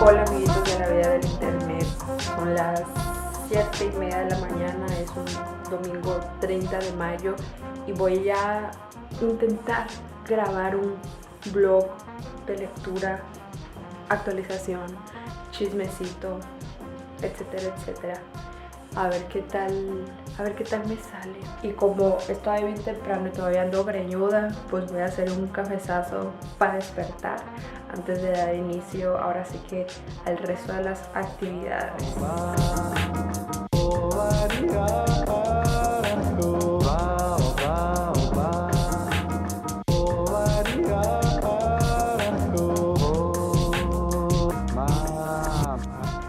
Hola amiguitos de la vida del internet, son las 7:30 de la mañana, es un domingo 30 de mayo y voy a intentar grabar un blog de lectura, actualización, chismecito, etcétera, etcétera. A ver qué tal me sale. Y como es todavía bien temprano y todavía ando greñuda, pues voy a hacer un cafezazo para despertar antes de dar inicio, ahora sí que al resto de las actividades.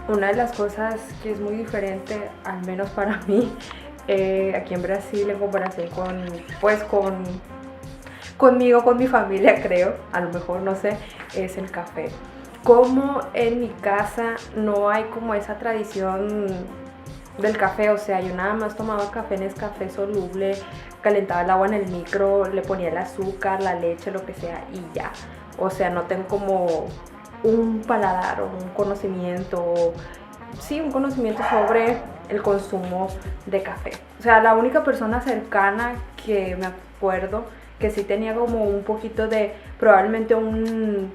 Una de las cosas que es muy diferente, al menos para mí, aquí en Brasil en comparación conmigo, con mi familia, creo, a lo mejor no sé, es el café. Como en mi casa no hay como esa tradición del café, o sea, yo nada más tomaba café Nescafé soluble, calentaba el agua en el micro, le ponía el azúcar, la leche, lo que sea y ya. O sea, no tengo como un paladar o un conocimiento, sí, un conocimiento sobre el consumo de café. O sea, la única persona cercana que me acuerdo que sí tenía como un poquito de, probablemente un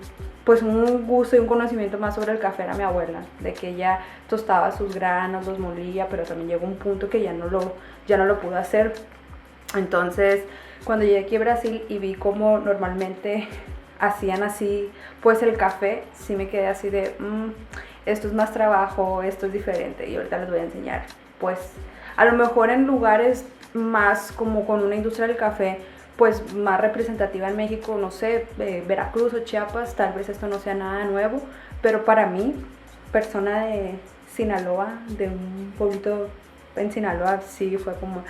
gusto y un conocimiento más sobre el café era mi abuela, de que ella tostaba sus granos, los molía, pero también llegó un punto que ya no lo pudo hacer. Entonces, cuando llegué aquí a Brasil y vi cómo normalmente hacían así, pues el café, sí me quedé así de, esto es más trabajo, esto es diferente y ahorita les voy a enseñar. Pues a lo mejor en lugares más como con una industria del café, pues más representativa en México, no sé, Veracruz o Chiapas, tal vez esto no sea nada nuevo, pero para mí, persona de Sinaloa, de un pueblito en Sinaloa, sí fue como,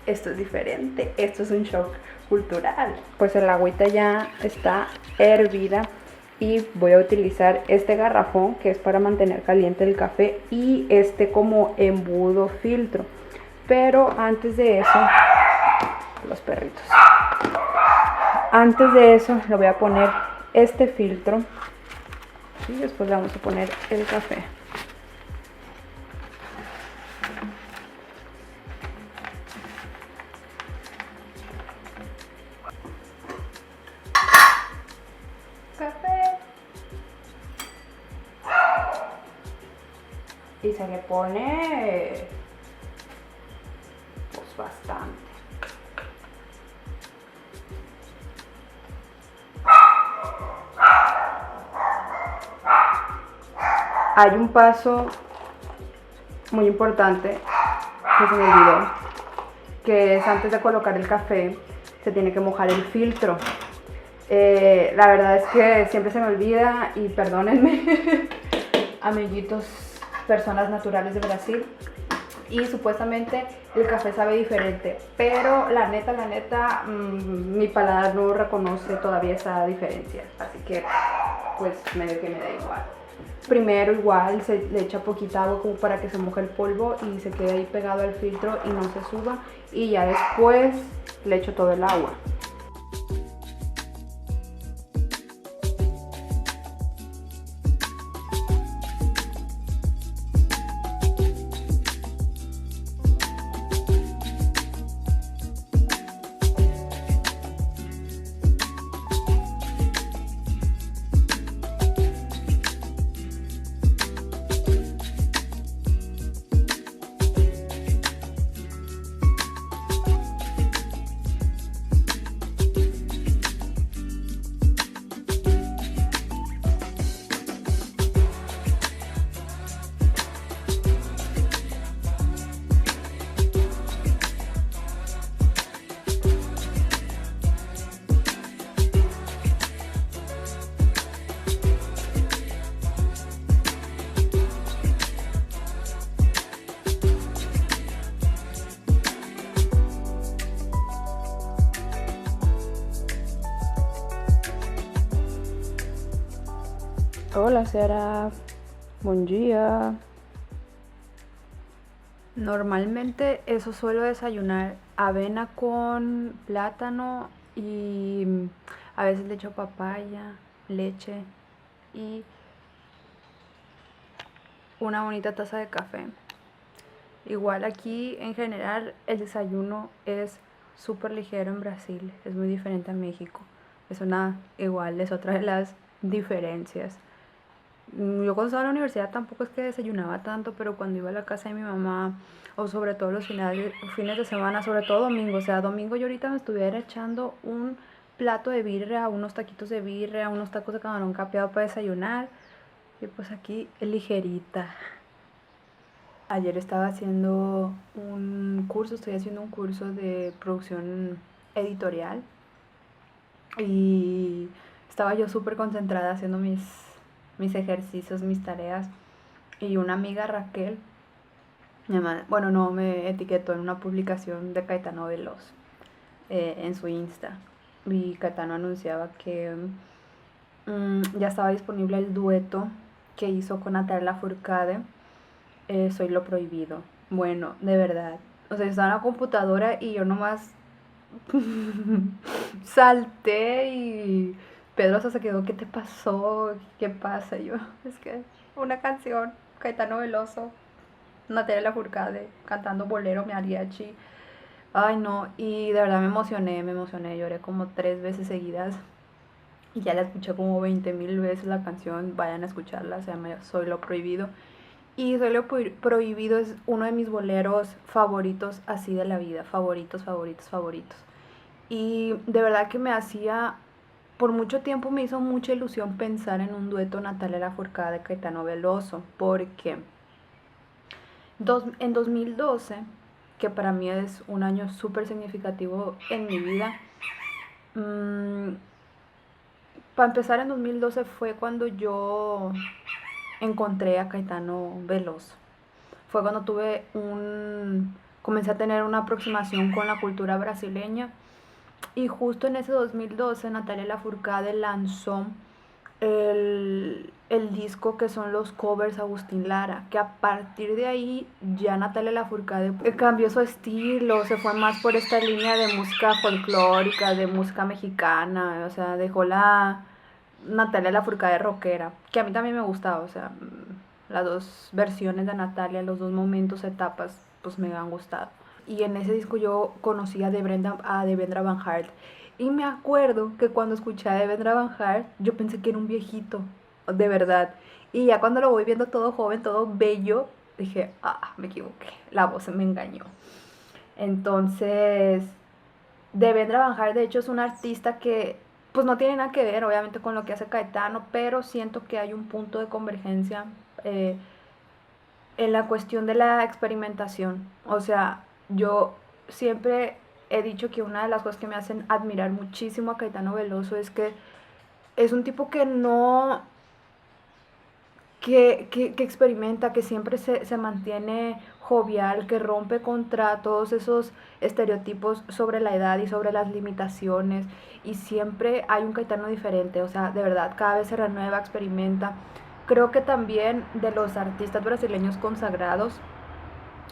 esto es diferente, esto es un shock cultural. Pues el agüita ya está hervida y voy a utilizar este garrafón que es para mantener caliente el café y este como embudo filtro. Pero antes de eso, los perritos. Antes de eso le voy a poner este filtro y después le vamos a poner el café. Café. Y se le pone pues bastante. Hay un paso muy importante que se me olvidó, que es antes de colocar el café, se tiene que mojar el filtro. La verdad es que siempre se me olvida y perdónenme, amiguitos, personas naturales de Brasil. Y supuestamente el café sabe diferente, pero la neta, mi paladar no reconoce todavía esa diferencia, así que pues medio que me da igual. Primero igual se le echa poquita agua como para que se moje el polvo y se quede ahí pegado al filtro y no se suba, y ya después le echo todo el agua. Hola, Sara. Buen día. Normalmente eso suelo desayunar avena con plátano y a veces le echo papaya, leche y una bonita taza de café. Igual aquí en general el desayuno es súper ligero en Brasil, es muy diferente a México. Es otra de las diferencias. Yo cuando estaba en la universidad tampoco es que desayunaba tanto, pero cuando iba a la casa de mi mamá, o sobre todo los fines de semana, sobre todo domingo, o sea, domingo yo ahorita me estuviera echando un plato de birria, unos taquitos de birria, unos tacos de camarón capeado para desayunar, y pues aquí ligerita. Ayer estaba haciendo estoy haciendo un curso de producción editorial y estaba yo súper concentrada haciendo mis ejercicios, mis tareas, y una amiga, Raquel, bueno, no, me etiquetó en una publicación de Caetano Veloz en su Insta, y Caetano anunciaba que ya estaba disponible el dueto que hizo con Natalia Lafourcade, Soy lo prohibido. Bueno, de verdad, o sea, yo estaba en la computadora y yo nomás salté y Pedro se quedó, ¿qué te pasó? ¿Qué pasa? Y yo, es que una canción, Caetano Veloso, Natalia Lafourcade, cantando bolero, mariachi. Ay, no, y de verdad me emocioné, lloré como 3 veces seguidas. Y ya la escuché como 20,000 veces la canción, vayan a escucharla, se llama Soy lo prohibido. Y Soy lo prohibido es uno de mis boleros favoritos así de la vida, favoritos, favoritos, favoritos. Y de verdad que por mucho tiempo me hizo mucha ilusión pensar en un dueto Natalia Lafourcade de Caetano Veloso, porque en 2012, que para mí es un año súper significativo en mi vida, para empezar en 2012 fue cuando yo encontré a Caetano Veloso. Fue cuando comencé a tener una aproximación con la cultura brasileña. Y justo en ese 2012 Natalia Lafourcade lanzó el disco que son los covers Agustín Lara, que a partir de ahí ya Natalia Lafourcade cambió su estilo, se fue más por esta línea de música folclórica, de música mexicana, o sea, dejó la Natalia Lafourcade rockera, que a mí también me gustaba, o sea, las dos versiones de Natalia, los dos momentos, etapas, pues me han gustado. Y en ese disco yo conocí a Devendra Banhart. Y me acuerdo que cuando escuché a Devendra Banhart, yo pensé que era un viejito, de verdad. Y ya cuando lo voy viendo todo joven, todo bello, dije, me equivoqué, la voz me engañó. Entonces, Devendra Banhart de hecho es un artista que pues no tiene nada que ver obviamente con lo que hace Caetano, pero siento que hay un punto de convergencia eh, en la cuestión de la experimentación. O sea, yo siempre he dicho que una de las cosas que me hacen admirar muchísimo a Caetano Veloso es que es un tipo que no que experimenta, que siempre se mantiene jovial, que rompe contra todos esos estereotipos sobre la edad y sobre las limitaciones, y siempre hay un Caetano diferente, o sea, de verdad, cada vez se renueva, experimenta. Creo que también de los artistas brasileños consagrados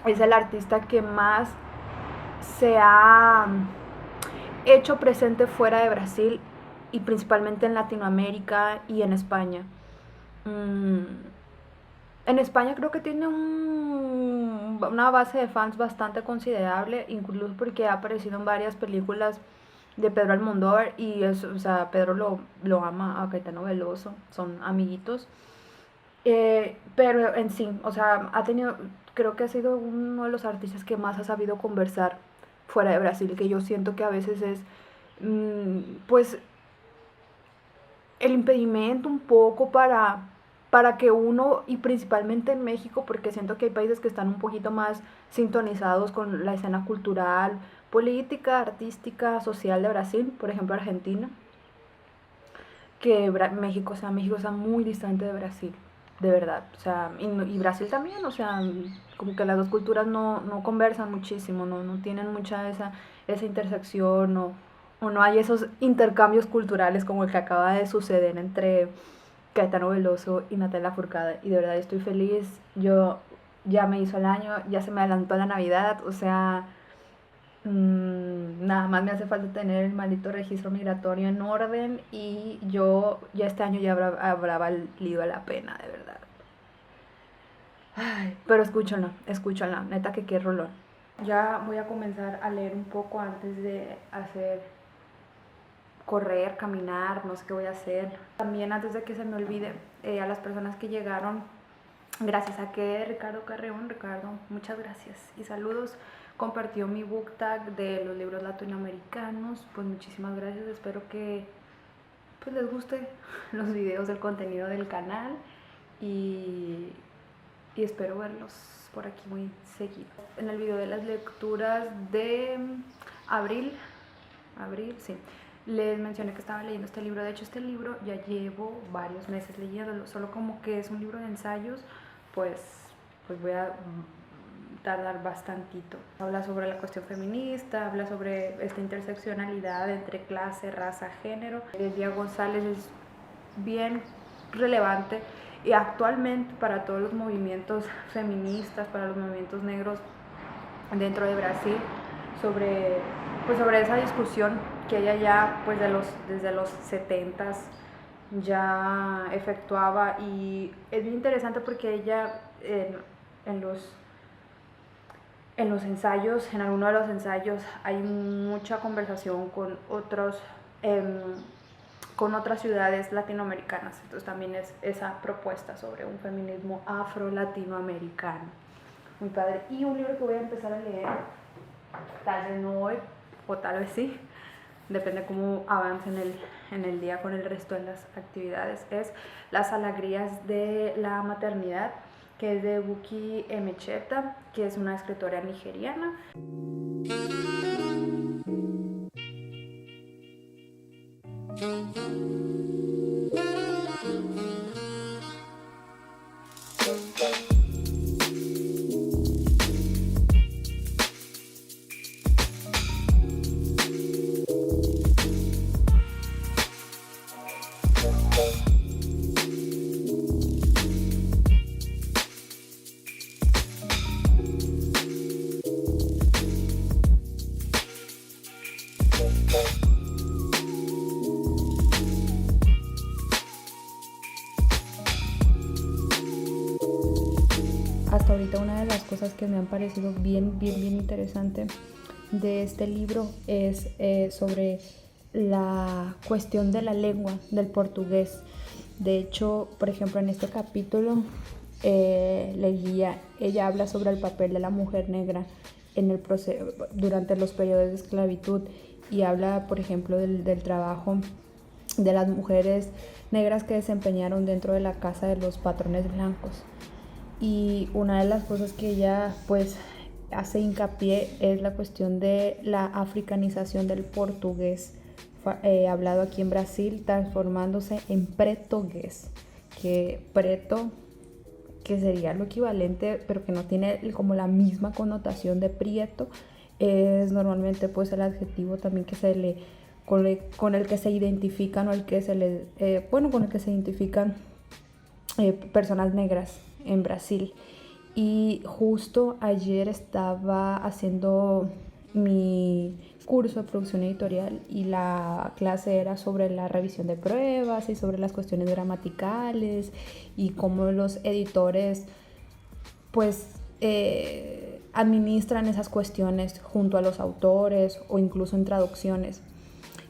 es el artista que más se ha hecho presente fuera de Brasil y principalmente en Latinoamérica y en España. En España creo que tiene una base de fans bastante considerable, incluso porque ha aparecido en varias películas de Pedro Almodóvar y o sea, Pedro lo ama a Caetano Veloso, son amiguitos. Pero en sí, o sea, creo que ha sido uno de los artistas que más ha sabido conversar fuera de Brasil, que yo siento que a veces es, pues, el impedimento un poco para que uno, y principalmente en México, porque siento que hay países que están un poquito más sintonizados con la escena cultural, política, artística, social de Brasil, por ejemplo Argentina, que México está muy distante de Brasil, de verdad, o sea, y Brasil también, o sea, como que las dos culturas no conversan muchísimo, no tienen mucha esa intersección, o no hay esos intercambios culturales como el que acaba de suceder entre Caetano Veloso y Natalia Lafourcade, y de verdad estoy feliz. Yo ya me hizo el año, ya se me adelantó la Navidad, o sea, nada más me hace falta tener el maldito registro migratorio en orden y yo ya este año ya habrá valido la pena, de verdad. Ay, pero escúchala, neta que qué rolón. Ya voy a comenzar a leer un poco antes de correr, caminar, no sé qué voy a hacer. También antes de que se me olvide, a las personas que llegaron, gracias a que Ricardo Carreón, Ricardo, muchas gracias y saludos, compartió mi book tag de los libros latinoamericanos, pues muchísimas gracias, espero que pues les guste los videos del contenido del canal y espero verlos por aquí muy seguido. En el video de las lecturas de abril, sí, les mencioné que estaba leyendo este libro. De hecho, este libro ya llevo varios meses leyéndolo, solo como que es un libro de ensayos, pues voy a tardar bastantito. Habla sobre la cuestión feminista, habla sobre esta interseccionalidad entre clase, raza, género. Lidia González es bien relevante y actualmente para todos los movimientos feministas, para los movimientos negros dentro de Brasil, sobre esa discusión que ella ya pues desde los 70s ya efectuaba, y es bien interesante porque ella en los ensayos, en alguno de los ensayos hay mucha conversación con otras ciudades latinoamericanas, entonces también es esa propuesta sobre un feminismo afro-latinoamericano, muy padre. Y un libro que voy a empezar a leer, tal vez no hoy, o tal vez sí, depende cómo avance en el día con el resto de las actividades, es Las alegrías de la maternidad, que es de Bukky Emecheta, que es una escritora nigeriana. Hasta ahorita una de las cosas que me han parecido bien interesante de este libro es sobre la cuestión de la lengua, del portugués. De hecho, por ejemplo, en este capítulo, ella habla sobre el papel de la mujer negra en el durante los periodos de esclavitud, y habla, por ejemplo, del trabajo de las mujeres negras que desempeñaron dentro de la casa de los patrones blancos. Y una de las cosas que ella pues hace hincapié es la cuestión de la africanización del portugués hablado aquí en Brasil, transformándose en pretogués, que preto, que sería lo equivalente pero que no tiene como la misma connotación de prieto, es normalmente pues el adjetivo también que se le con el que se identifican, o el que se le con el que se identifican personas negras en Brasil. Y justo ayer estaba haciendo mi curso de producción editorial y la clase era sobre la revisión de pruebas y sobre las cuestiones gramaticales y cómo los editores pues administran esas cuestiones junto a los autores o incluso en traducciones.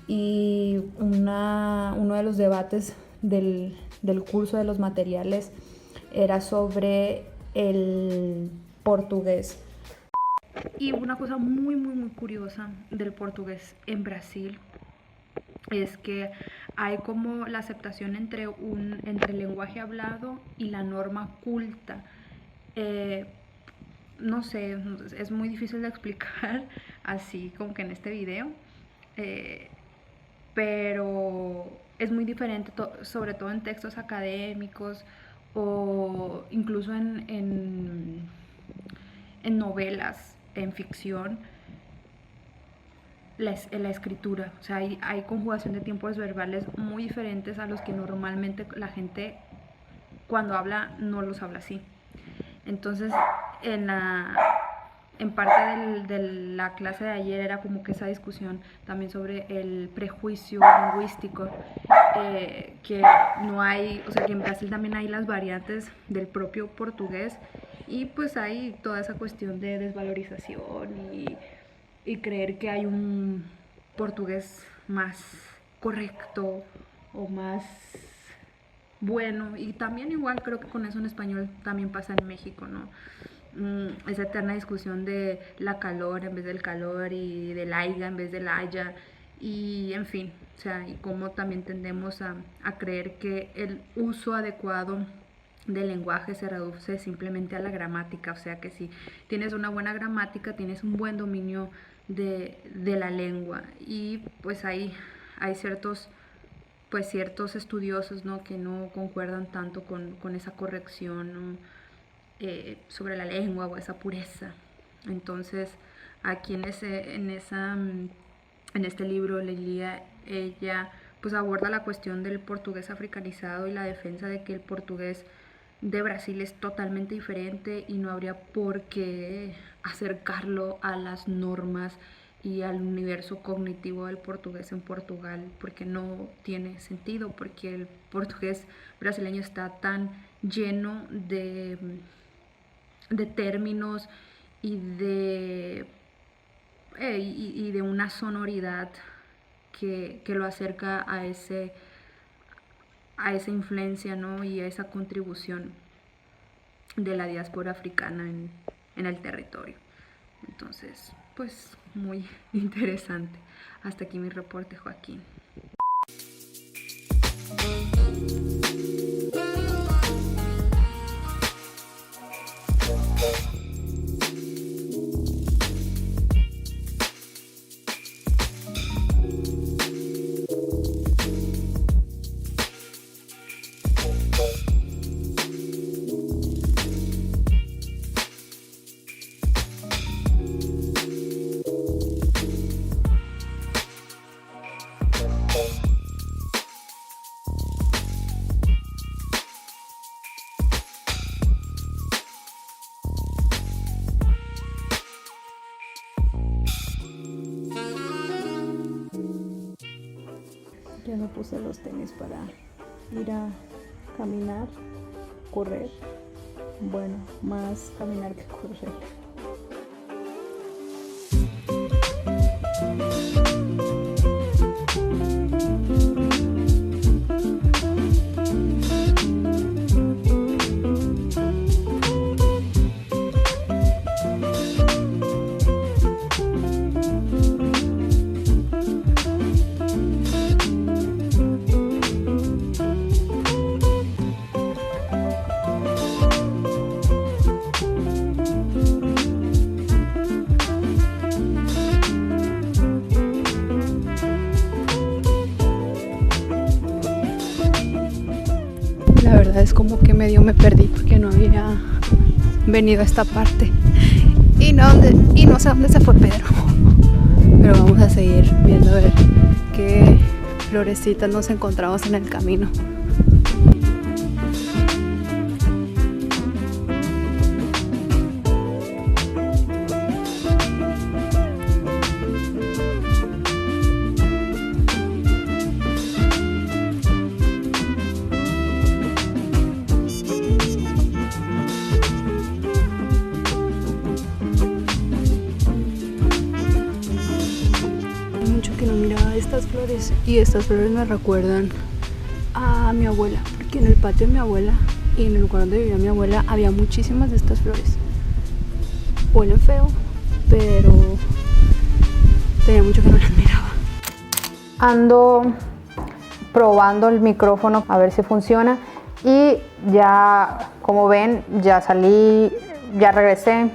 Y uno de los debates del curso de los materiales era sobre el portugués. Y una cosa muy curiosa del portugués en Brasil es que hay como la aceptación entre el lenguaje hablado y la norma culta. No sé, es muy difícil de explicar así como que en este video, pero es muy diferente, sobre todo en textos académicos o incluso en novelas, en ficción, la escritura. O sea, hay conjugación de tiempos verbales muy diferentes a los que normalmente la gente cuando habla no los habla así. Entonces, en parte de la clase de ayer era como que esa discusión también sobre el prejuicio lingüístico que no hay, o sea, que en Brasil también hay las variantes del propio portugués y pues hay toda esa cuestión de desvalorización y creer que hay un portugués más correcto o más bueno, y también igual creo que con eso en español también pasa en México, ¿no? Esa eterna discusión de la calor en vez del calor y del aiga en vez del haya y en fin, o sea, y cómo también tendemos a creer que el uso adecuado del lenguaje se reduce simplemente a la gramática, o sea que si tienes una buena gramática tienes un buen dominio de la lengua y pues hay ciertos estudiosos, ¿no?, que no concuerdan tanto con esa corrección, ¿no?, sobre la lengua o esa pureza. Entonces, aquí en este libro, Lelia, ella pues aborda la cuestión del portugués africanizado y la defensa de que el portugués de Brasil es totalmente diferente y no habría por qué acercarlo a las normas y al universo cognitivo del portugués en Portugal, porque no tiene sentido, porque el portugués brasileño está tan lleno de términos y de una sonoridad que lo acerca a esa influencia, ¿no?, y a esa contribución de la diáspora africana en el territorio. Entonces, pues muy interesante. Hasta aquí mi reporte, Joaquín. Ya me puse los tenis para ir a caminar, correr. Bueno, más caminar que correr. La verdad es como que medio me perdí porque no había venido a esta parte y no sé dónde se fue Pedro, pero vamos a seguir viendo a ver qué florecitas nos encontramos en el camino. Que no miraba estas flores y estas flores me recuerdan a mi abuela, porque en el patio de mi abuela y en el lugar donde vivía mi abuela había muchísimas de estas flores. Huelen feo, pero tenía mucho que no las miraba. Ando probando el micrófono a ver si funciona y ya, como ven, ya salí, ya regresé.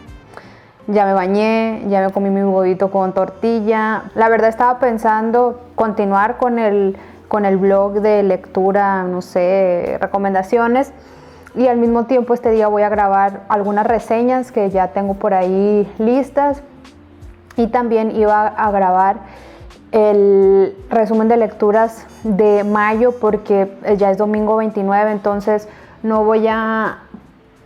Ya me bañé, ya me comí mi huevito con tortilla. La verdad estaba pensando continuar con el blog de lectura, no sé, recomendaciones. Y al mismo tiempo este día voy a grabar algunas reseñas que ya tengo por ahí listas. Y también iba a grabar el resumen de lecturas de mayo porque ya es domingo 29, entonces no voy a...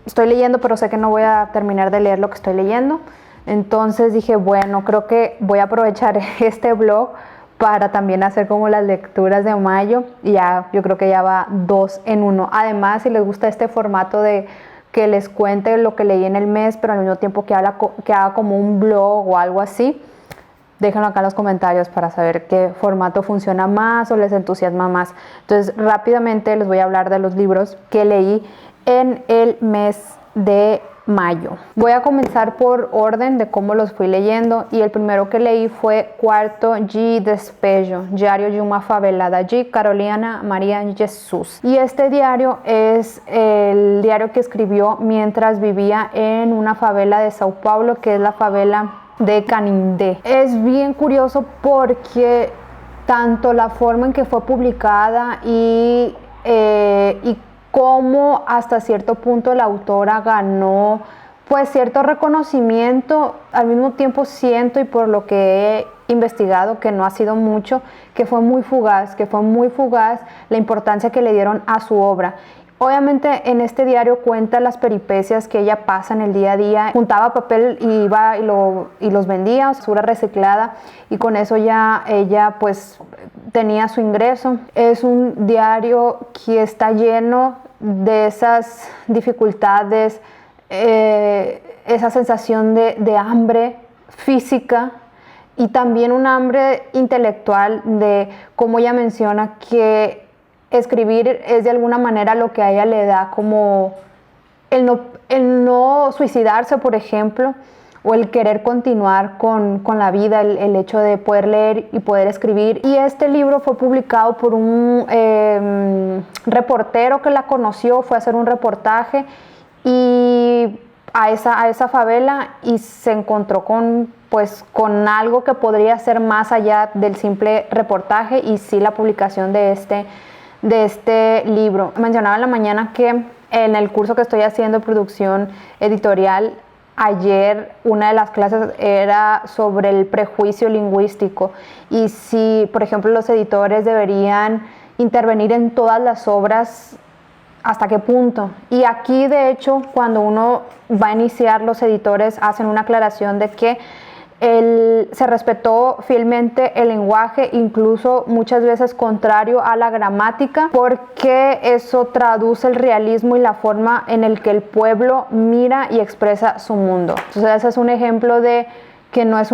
Estoy leyendo, pero sé que no voy a terminar de leer lo que estoy leyendo. Entonces dije, bueno, creo que voy a aprovechar este blog para también hacer como las lecturas de mayo, y ya yo creo que ya va 2 en 1. Además, si les gusta este formato de que les cuente lo que leí en el mes, pero al mismo tiempo que haga como un blog o algo así, déjenlo acá en los comentarios para saber qué formato funciona más o les entusiasma más. Entonces, rápidamente les voy a hablar de los libros que leí en el mes de mayo. Voy a comenzar por orden de cómo los fui leyendo, y el primero que leí fue Quarto de Despejo, Diario de una Favelada de Carolina María Jesús. Y este diario es el diario que escribió mientras vivía en una favela de Sao Paulo, que es la favela de Canindé. Es bien curioso porque tanto la forma en que fue publicada y cómo hasta cierto punto la autora ganó pues cierto reconocimiento, al mismo tiempo siento, y por lo que he investigado, que no ha sido mucho, que fue muy fugaz la importancia que le dieron a su obra. Obviamente en este diario cuenta las peripecias que ella pasa en el día a día. Juntaba papel y iba y los vendía, basura reciclada, y con eso ya ella pues tenía su ingreso. Es un diario que está lleno de esas dificultades, esa sensación de hambre física, y también un hambre intelectual, de cómo ella menciona que escribir es de alguna manera lo que a ella le da como el no suicidarse, por ejemplo, o el querer continuar con la vida, el hecho de poder leer y poder escribir. Y este libro fue publicado por un reportero que la conoció, fue a hacer un reportaje y a esa favela, y se encontró con algo que podría ser más allá del simple reportaje, y sí la publicación de este libro. Mencionaba en la mañana que en el curso que estoy haciendo, producción editorial, ayer una de las clases era sobre el prejuicio lingüístico, y si, por ejemplo, los editores deberían intervenir en todas las obras, hasta qué punto. Y aquí, de hecho, cuando uno va a iniciar, los editores hacen una aclaración de que se respetó fielmente el lenguaje, incluso muchas veces contrario a la gramática, porque eso traduce el realismo y la forma en el que el pueblo mira y expresa su mundo. Entonces ese es un ejemplo de que no es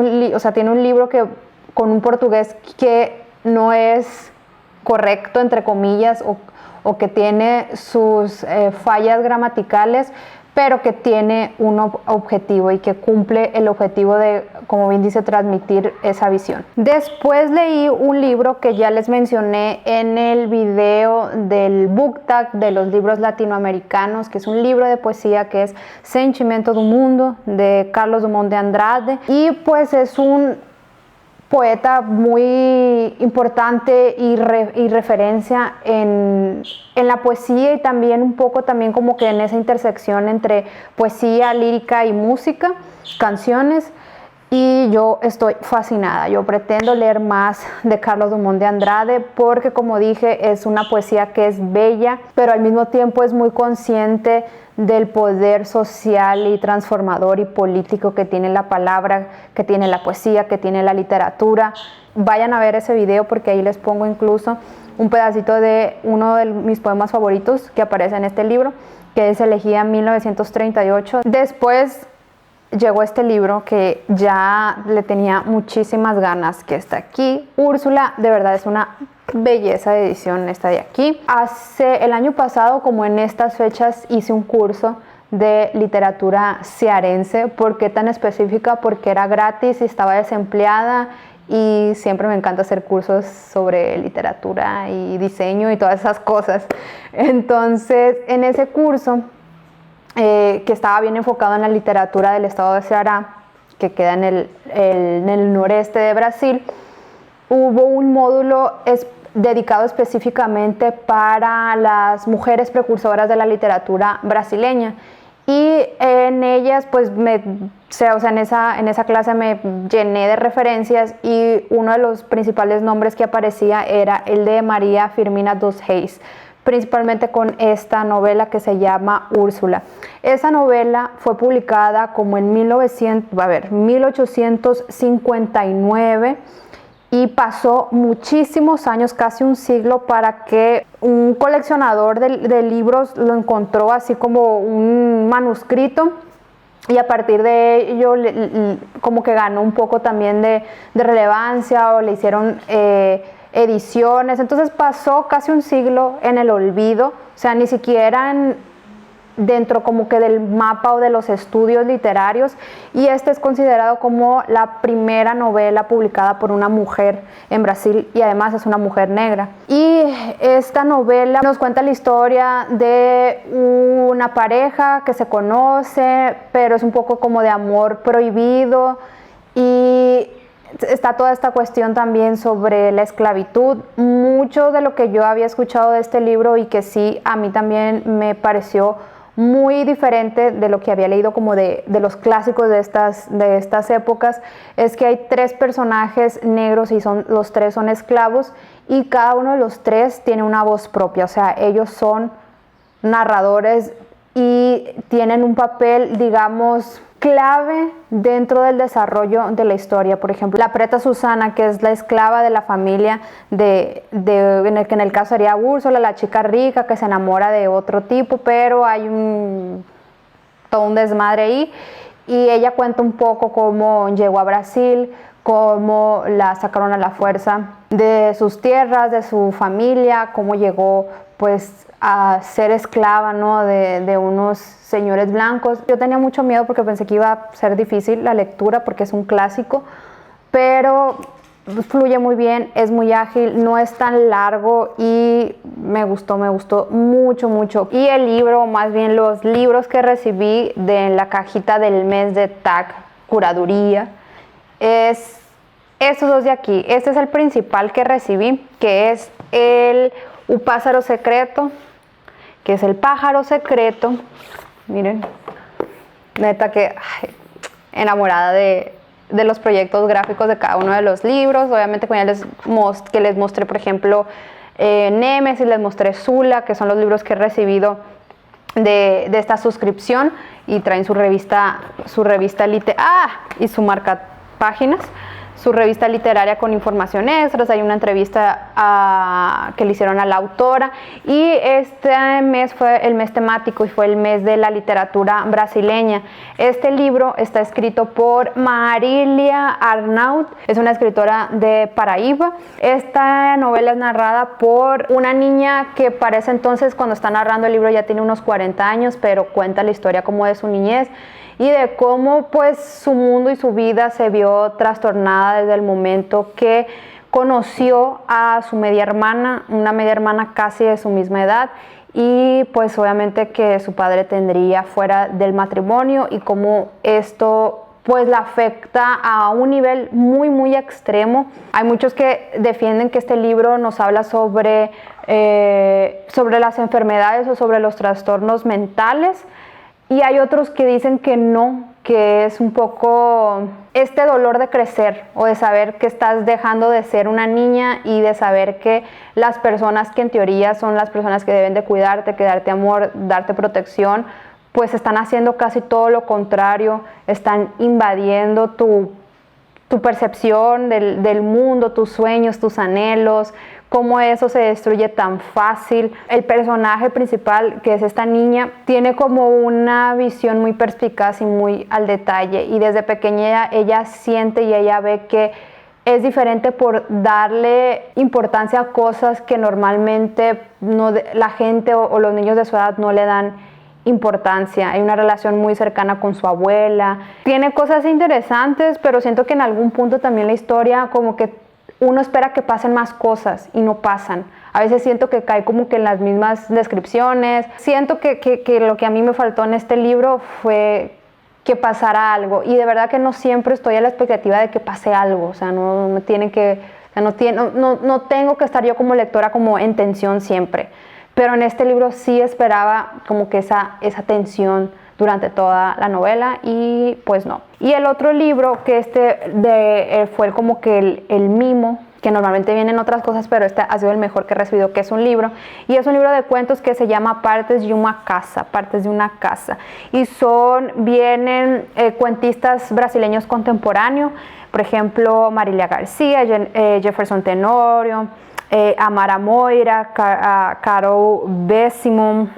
tiene un libro que con un portugués que no es correcto, entre comillas, o que tiene sus fallas gramaticales, pero que tiene un objetivo y que cumple el objetivo de, como bien dice, transmitir esa visión. Después leí un libro que ya les mencioné en el video del Book Tag de los libros latinoamericanos, que es un libro de poesía que es Sentimento do Mundo, de Carlos Drummond de Andrade, y pues es un poeta muy importante y referencia en la poesía, y también un poco también como que en esa intersección entre poesía, lírica y música, canciones, y yo estoy fascinada. Yo pretendo leer más de Carlos Drummond de Andrade porque, como dije, es una poesía que es bella, pero al mismo tiempo es muy consciente del poder social y transformador y político que tiene la palabra, que tiene la poesía, que tiene la literatura. Vayan a ver ese video porque ahí les pongo incluso un pedacito de uno de mis poemas favoritos que aparece en este libro, que es Elegía 1938. Después llegó este libro que ya le tenía muchísimas ganas, que está aquí. Úrsula, de verdad es una belleza de edición esta de aquí. El año pasado, como en estas fechas, hice un curso de literatura cearense. ¿Por qué tan específica? Porque era gratis y estaba desempleada, y siempre me encanta hacer cursos sobre literatura y diseño y todas esas cosas. Entonces, en ese curso, que estaba bien enfocado en la literatura del estado de Ceará, que queda en el noreste de Brasil, hubo un módulo dedicado específicamente para las mujeres precursoras de la literatura brasileña, y en ellas pues en esa clase me llené de referencias, y uno de los principales nombres que aparecía era el de María Firmina dos Reis, principalmente con esta novela que se llama Úrsula. Esa novela fue publicada como en 1859, y pasó muchísimos años, casi un siglo, para que un coleccionador de libros lo encontró así como un manuscrito, y a partir de ello como que ganó un poco también de relevancia, o le hicieron ediciones. Entonces pasó casi un siglo en el olvido, o sea, ni siquiera dentro como que del mapa o de los estudios literarios, y este es considerado como la primera novela publicada por una mujer en Brasil, y además es una mujer negra. Y esta novela nos cuenta la historia de una pareja que se conoce, pero es un poco como de amor prohibido, y está toda esta cuestión también sobre la esclavitud. Mucho de lo que yo había escuchado de este libro, y que sí, a mí también me pareció muy diferente de lo que había leído como de los clásicos de estas épocas, es que hay 3 personajes negros y los 3 son esclavos, y cada uno de los 3 tiene una voz propia, o sea, ellos son narradores y tienen un papel, digamos, clave dentro del desarrollo de la historia. Por ejemplo, la preta Susana, que es la esclava de la familia en el caso sería Úrsula, la chica rica que se enamora de otro tipo, pero hay todo un desmadre ahí, y ella cuenta un poco cómo llegó a Brasil, cómo la sacaron a la fuerza de sus tierras, de su familia, cómo llegó pues a ser esclava, ¿no?, de unos señores blancos. Yo tenía mucho miedo porque pensé que iba a ser difícil la lectura porque es un clásico, pero fluye muy bien, es muy ágil, no es tan largo, y me gustó mucho, mucho. Y el libro, más bien los libros que recibí de la cajita del mes de TAC Curaduría, es estos 2 de aquí. Este es el principal que recibí, que es el Un pájaro secreto, que es el pájaro secreto. Miren, neta que enamorada de los proyectos gráficos de cada uno de los libros. Obviamente cuando ya les mostré, por ejemplo, Némesis, les mostré Zula, que son los libros que he recibido de esta suscripción, y traen su revista y su marca páginas, su revista literaria con información extras. Hay una entrevista que le hicieron a la autora, y este mes fue el mes temático y fue el mes de la literatura brasileña. Este libro está escrito por Marília Arnaud, es una escritora de Paraíba. Esta novela es narrada por una niña que para ese entonces, cuando está narrando el libro, ya tiene unos 40 años, pero cuenta la historia como de su niñez, y de cómo pues su mundo y su vida se vio trastornada desde el momento que conoció a su media hermana, una media hermana casi de su misma edad, y pues obviamente que su padre tendría fuera del matrimonio, y cómo esto pues la afecta a un nivel muy, muy extremo. Hay muchos que defienden que este libro nos habla sobre las enfermedades o sobre los trastornos mentales, y hay otros que dicen que no, que es un poco este dolor de crecer, o de saber que estás dejando de ser una niña, y de saber que las personas que en teoría son las personas que deben de cuidarte, que darte amor, darte protección, pues están haciendo casi todo lo contrario, están invadiendo tu percepción del mundo, tus sueños, tus anhelos, cómo eso se destruye tan fácil. El personaje principal, que es esta niña, tiene como una visión muy perspicaz y muy al detalle, y desde pequeña ella siente y ella ve que es diferente por darle importancia a cosas que normalmente la gente o los niños de su edad no le dan importancia. Hay una relación muy cercana con su abuela. Tiene cosas interesantes, pero siento que en algún punto también la historia como que uno espera que pasen más cosas y no pasan. A veces siento que cae como que en las mismas descripciones. Siento que lo que a mí me faltó en este libro fue que pasara algo, y de verdad que no siempre estoy a la expectativa de que pase algo. O sea, no tengo que estar yo como lectora como en tensión siempre. Pero en este libro sí esperaba como que esa tensión durante toda la novela, y pues no. Y el otro libro, que fue como que el mimo, que normalmente vienen otras cosas, pero este ha sido el mejor que he recibido, que es un libro, y es un libro de cuentos que se llama Partes de una casa, y vienen cuentistas brasileños contemporáneos, por ejemplo, Marilia García, Jefferson Tenorio, Amara Moira, Caro Bessimum,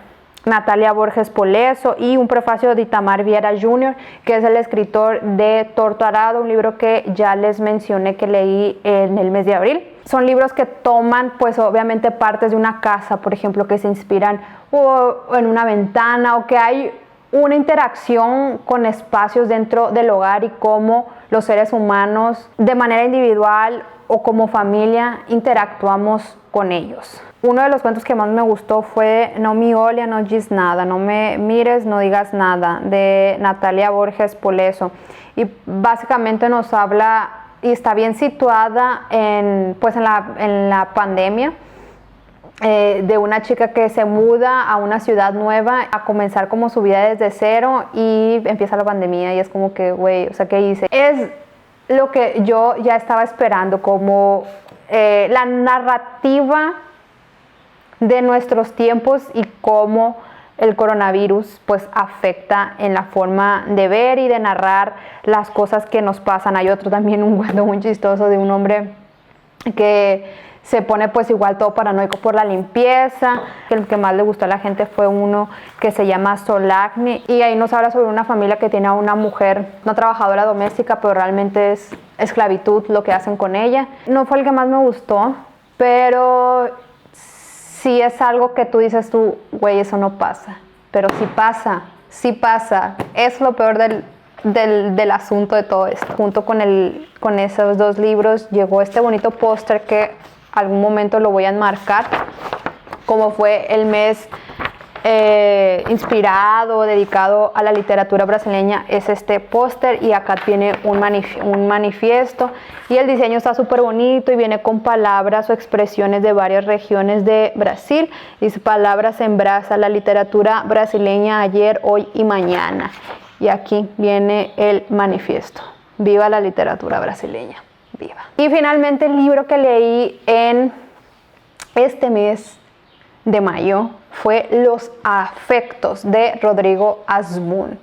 Natalia Borges Poleso y un prefacio de Itamar Viera Jr., que es el escritor de Torto Arado, un libro que ya les mencioné que leí en el mes de abril. Son libros que toman, pues obviamente, partes de una casa, por ejemplo, que se inspiran o en una ventana, o que hay una interacción con espacios dentro del hogar y cómo los seres humanos, de manera individual o como familia, interactuamos con ellos. Uno de los cuentos que más me gustó fue No mi Olia, no gis nada, no me mires, no digas nada, de Natalia Borges Poleso. Y básicamente nos habla, y está bien situada en la pandemia, de una chica que se muda a una ciudad nueva a comenzar como su vida desde cero, y empieza la pandemia y es como que, güey, o sea, ¿qué hice? Es lo que yo ya estaba esperando, como la narrativa de nuestros tiempos y cómo el coronavirus pues afecta en la forma de ver y de narrar las cosas que nos pasan. Hay otro también, un cuento muy chistoso de un hombre que se pone pues igual todo paranoico por la limpieza. El que más le gustó a la gente fue uno que se llama Solagni, y ahí nos habla sobre una familia que tiene a una mujer no trabajadora doméstica, pero realmente es esclavitud lo que hacen con ella. No fue el que más me gustó, pero sí es algo que tú dices tú, güey, eso no pasa. Pero sí pasa. Es lo peor del asunto de todo esto. Junto con esos dos libros llegó este bonito póster que algún momento lo voy a enmarcar, como fue el mes inspirado, dedicado a la literatura brasileña, es este póster, y acá tiene un manifiesto, y el diseño está súper bonito y viene con palabras o expresiones de varias regiones de Brasil. Dice: palabras en brasa, la literatura brasileña ayer, hoy y mañana. Y aquí viene el manifiesto: viva la literatura brasileña, viva. Y finalmente el libro que leí en este mes de mayo fue Los afectos de Rodrigo Asbun.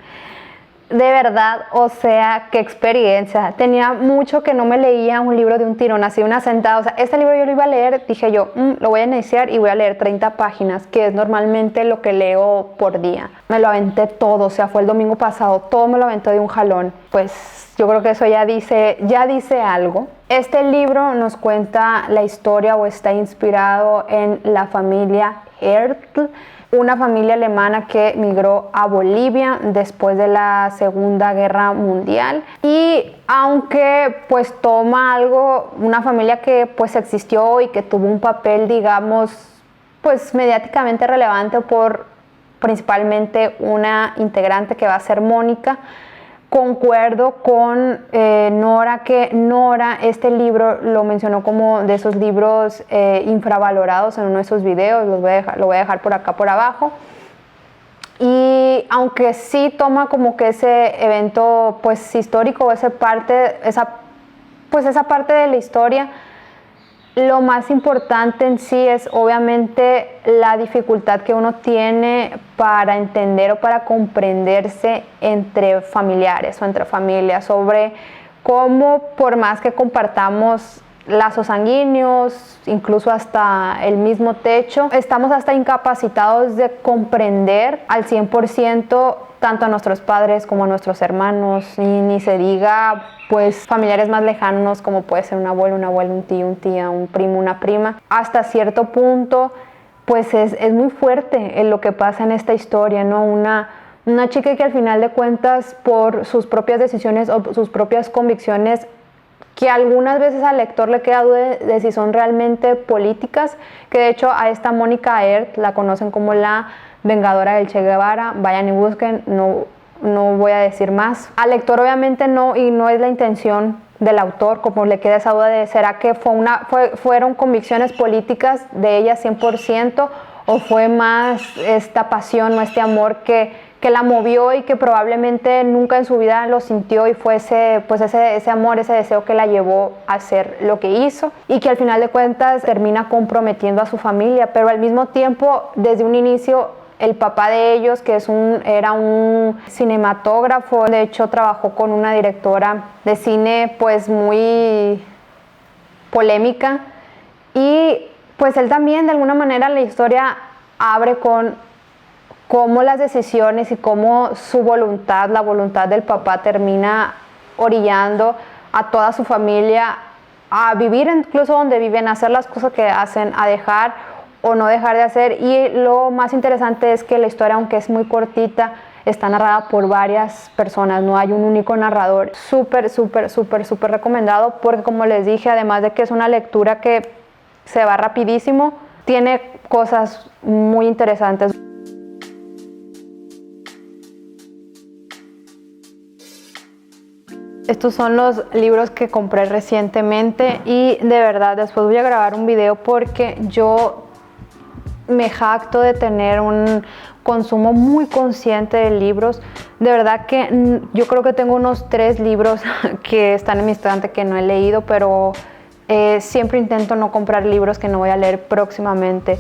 De verdad, o sea, qué experiencia. Tenía mucho que no me leía un libro de un tirón, así una sentada. O sea, este libro yo lo iba a leer, dije yo, lo voy a iniciar y voy a leer 30 páginas, que es normalmente lo que leo por día. Me lo aventé todo, o sea, fue el domingo pasado, todo me lo aventé de un jalón. Pues yo creo que eso ya dice algo. Este libro nos cuenta la historia, o está inspirado en la familia Hertl, una familia alemana que migró a Bolivia después de la Segunda Guerra Mundial. Y aunque pues toma una familia que pues existió y que tuvo un papel, digamos, pues mediáticamente relevante por principalmente una integrante que va a ser Mónica, concuerdo con Nora, que Nora este libro lo mencionó como de esos libros infravalorados en uno de sus videos. Lo voy a dejar por acá por abajo. Y aunque sí toma como que ese evento pues histórico, esa parte de la historia, lo más importante en sí es obviamente la dificultad que uno tiene para entender o para comprenderse entre familiares o entre familias, sobre cómo, por más que compartamos lazos sanguíneos, incluso hasta el mismo techo, estamos hasta incapacitados de comprender al 100% tanto a nuestros padres como a nuestros hermanos, y ni se diga pues familiares más lejanos como puede ser un abuelo, un tío, una tía, un primo, una prima. Hasta cierto punto pues es muy fuerte lo que pasa en esta historia, ¿no? Una chica que al final de cuentas, por sus propias decisiones o sus propias convicciones, que algunas veces al lector le queda duda de si son realmente políticas, que de hecho a esta Mónica Hertl la conocen como la vengadora del Che Guevara. Vayan y busquen, no voy a decir más. Al lector obviamente no, y no es la intención del autor, como le queda esa duda de ¿será que fueron convicciones políticas de ella 100%, o fue más esta pasión o este amor que la movió y que probablemente nunca en su vida lo sintió, y fue ese amor, ese deseo que la llevó a hacer lo que hizo, y que al final de cuentas termina comprometiendo a su familia, pero al mismo tiempo desde un inicio el papá de ellos, que era un cinematógrafo, de hecho trabajó con una directora de cine pues muy polémica, y pues él también de alguna manera la historia abre con cómo las decisiones y cómo su voluntad, la voluntad del papá termina orillando a toda su familia a vivir incluso donde viven, a hacer las cosas que hacen, a dejar o no dejar de hacer. Y lo más interesante es que la historia, aunque es muy cortita, está narrada por varias personas, no hay un único narrador. Súper, súper, súper, súper recomendado, porque como les dije, además de que es una lectura que se va rapidísimo, tiene cosas muy interesantes. Estos son los libros que compré recientemente y de verdad después voy a grabar un video porque yo me jacto de tener un consumo muy consciente de libros. De verdad que yo creo que tengo unos 3 libros que están en mi estante que no he leído, pero siempre intento no comprar libros que no voy a leer próximamente.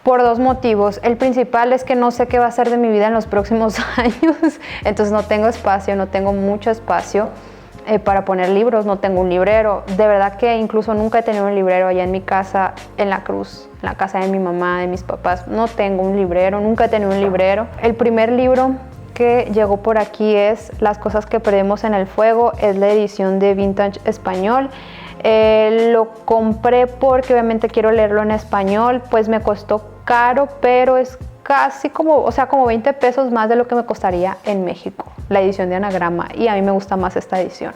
Por 2 motivos. El principal es que no sé qué va a ser de mi vida en los próximos años, entonces no tengo espacio, no tengo mucho espacio para poner libros, no tengo un librero. De verdad que incluso nunca he tenido un librero allá en mi casa, en La Cruz, en la casa de mi mamá, de mis papás. No tengo un librero, nunca he tenido un librero. El primer libro que llegó por aquí es Las cosas que perdemos en el fuego, es la edición de Vintage Español. Lo compré porque obviamente quiero leerlo en español, pues me costó caro, pero es casi como 20 pesos más de lo que me costaría en México, la edición de Anagrama, y a mí me gusta más esta edición.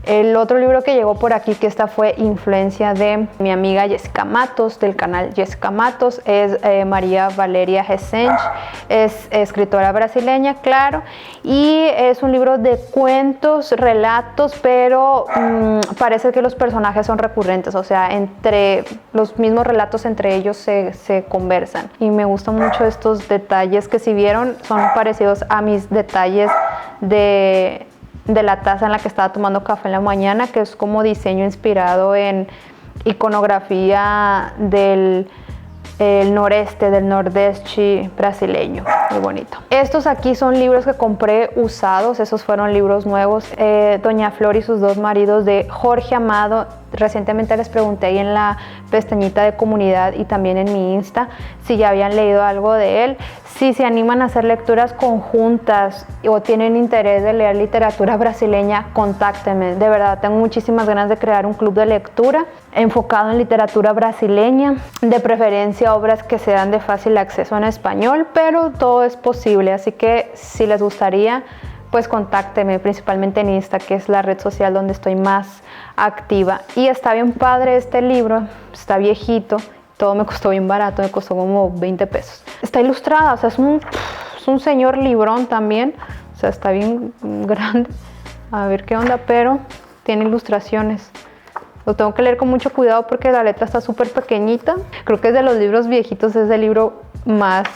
El otro libro que llegó por aquí, que esta fue influencia de mi amiga Jessica Matos, del canal Jessica Matos, es María Valeria Resench, es escritora brasileña, claro, y es un libro de cuentos, relatos, pero parece que los personajes son recurrentes, o sea, entre los mismos relatos entre ellos se conversan. Y me gustan mucho estos detalles que, si vieron, son parecidos a mis detalles de la taza en la que estaba tomando café en la mañana, que es como diseño inspirado en iconografía del noreste, del nordeste brasileño. Muy bonito. Estos aquí son libros que compré usados, esos fueron libros nuevos. Doña Flor y sus 2 maridos, de Jorge Amado. Recientemente les pregunté ahí en la pestañita de comunidad y también en mi Insta si ya habían leído algo de él. Si se animan a hacer lecturas conjuntas o tienen interés de leer literatura brasileña, contáctenme. De verdad, tengo muchísimas ganas de crear un club de lectura enfocado en literatura brasileña, de preferencia obras que sean de fácil acceso en español, pero todo es posible, así que si les gustaría, pues contáctenme, principalmente en Insta, que es la red social donde estoy más activa. Y está bien padre este libro, está viejito, todo me costó bien barato, me costó como 20 pesos. Está ilustrada, o sea, es un señor librón también, o sea, está bien grande, a ver qué onda, pero tiene ilustraciones. Lo tengo que leer con mucho cuidado porque la letra está súper pequeñita. Creo que es de los libros viejitos, es el libro más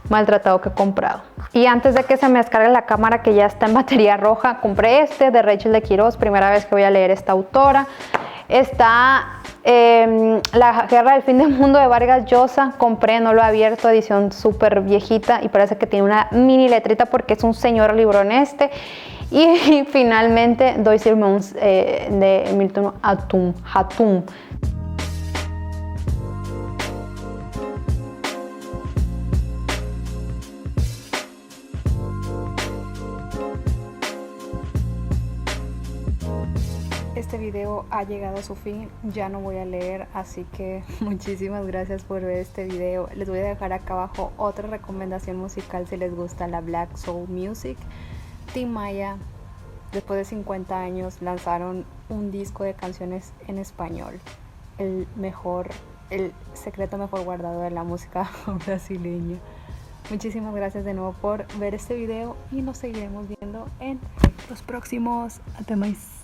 maltratado que he comprado. Y antes de que se me descargue la cámara, que ya está en batería roja, compré este de Rachel de Quirós, primera vez que voy a leer esta autora. Está La guerra del fin del mundo de Vargas Llosa, compré, no lo he abierto, edición súper viejita y parece que tiene una mini letrita porque es un señor librón este. Y finalmente Dois Irmãos de Milton Hatum. Este video ha llegado a su fin, ya no voy a leer, así que muchísimas gracias por ver este video. Les voy a dejar acá abajo otra recomendación musical si les gusta la Black Soul Music. Tim Maya, después de 50 años, lanzaron un disco de canciones en español, el secreto mejor guardado de la música brasileña. Muchísimas gracias de nuevo por ver este video y nos seguiremos viendo en los próximos. Até mais.